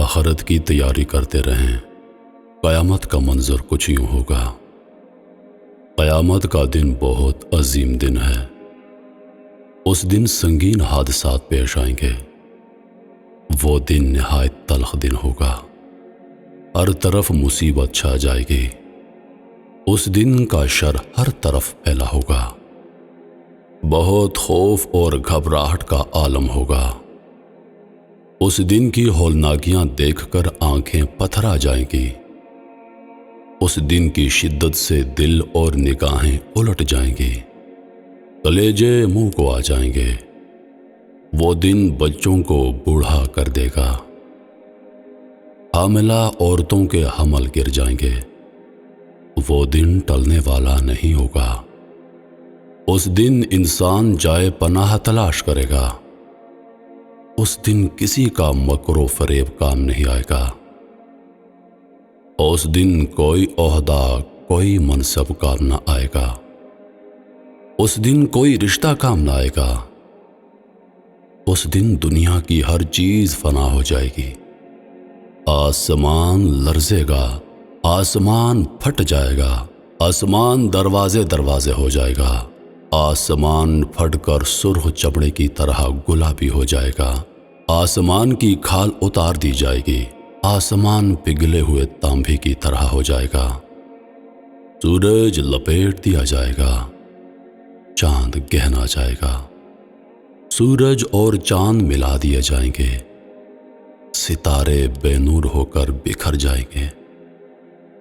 آخرت کی تیاری کرتے رہیں، قیامت کا منظر کچھ یوں ہوگا۔ قیامت کا دن بہت عظیم دن ہے۔ اس دن سنگین حادثات پیش آئیں گے۔ وہ دن نہایت تلخ دن ہوگا۔ ہر طرف مصیبت چھا جائے گی۔ اس دن کا شر ہر طرف پھیلا ہوگا۔ بہت خوف اور گھبراہٹ کا عالم ہوگا۔ اس دن کی ہولناکیاں دیکھ کر آنکھیں پتھرا جائیں گی۔ اس دن کی شدت سے دل اور نگاہیں الٹ جائیں گی، کلیجے منہ کو آ جائیں گے۔ وہ دن بچوں کو بوڑھا کر دے گا۔ حاملہ عورتوں کے حمل گر جائیں گے۔ وہ دن ٹلنے والا نہیں ہوگا۔ اس دن انسان جائے پناہ تلاش کرے گا۔ اس دن کسی کا مکر و فریب کام نہیں آئے گا۔ اس دن کوئی عہدہ، کوئی منصب کام نہ آئے گا۔ اس دن کوئی رشتہ کام نہ آئے گا۔ اس دن دنیا کی ہر چیز فنا ہو جائے گی۔ آسمان لرزے گا، آسمان پھٹ جائے گا، آسمان دروازے دروازے ہو جائے گا، آسمان پھٹ کر سرخ چمڑے کی طرح گلابی ہو جائے گا، آسمان کی کھال اتار دی جائے گی، آسمان پگھلے ہوئے تانبے کی طرح ہو جائے گا، سورج لپیٹ دیا جائے گا، چاند گہنا جائے گا، سورج اور چاند ملا دیے جائیں گے، ستارے بے نور ہو کر بکھر جائیں گے،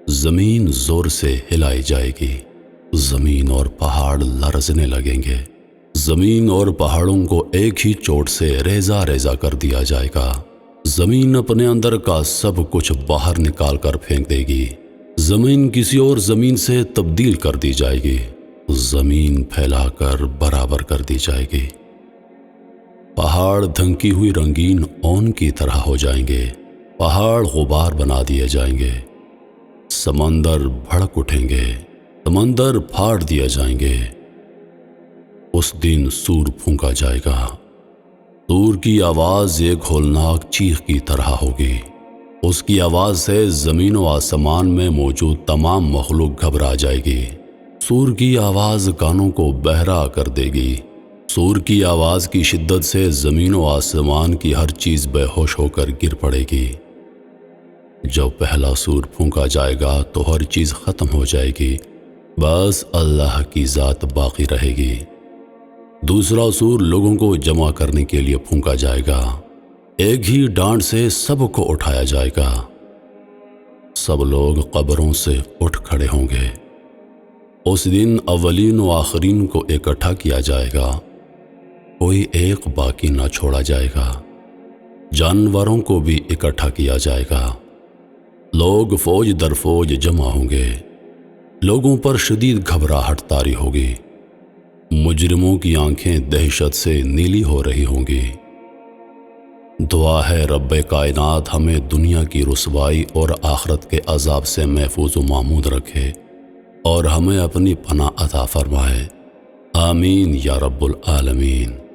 زمین زور سے ہلائی جائے گی، زمین اور پہاڑ لرزنے لگیں گے، زمین اور پہاڑوں کو ایک ہی چوٹ سے ریزہ ریزہ کر دیا جائے گا، زمین اپنے اندر کا سب کچھ باہر نکال کر پھینک دے گی، زمین کسی اور زمین سے تبدیل کر دی جائے گی، زمین پھیلا کر برابر کر دی جائے گی، پہاڑ دھنکی ہوئی رنگین اون کی طرح ہو جائیں گے، پہاڑ غبار بنا دیے جائیں گے، سمندر بھڑک اٹھیں گے، سمندر پھاڑ دیے جائیں گے۔ اس دن سور پھونکا جائے گا۔ سور کی آواز ایک ہولناک چیخ کی طرح ہوگی۔ اس کی آواز سے زمین و آسمان میں موجود تمام مخلوق گھبرا جائے گی۔ سور کی آواز کانوں کو بہرا کر دے گی۔ سور کی آواز کی شدت سے زمین و آسمان کی ہر چیز بے ہوش ہو کر گر پڑے گی۔ جب پہلا سور پھونکا جائے گا تو ہر چیز ختم ہو جائے گی، بس اللہ کی ذات باقی رہے گی۔ دوسرا سور لوگوں کو جمع کرنے کے لیے پھونکا جائے گا۔ ایک ہی ڈانٹ سے سب کو اٹھایا جائے گا۔ سب لوگ قبروں سے اٹھ کھڑے ہوں گے۔ اس دن اولین و آخرین کو اکٹھا کیا جائے گا، کوئی ایک باقی نہ چھوڑا جائے گا۔ جانوروں کو بھی اکٹھا کیا جائے گا۔ لوگ فوج در فوج جمع ہوں گے۔ لوگوں پر شدید گھبراہٹ طاری ہوگی۔ مجرموں کی آنکھیں دہشت سے نیلی ہو رہی ہوں گی۔ دعا ہے رب کائنات ہمیں دنیا کی رسوائی اور آخرت کے عذاب سے محفوظ و مامون رکھے اور ہمیں اپنی پناہ عطا فرمائے۔ آمین یا رب العالمین۔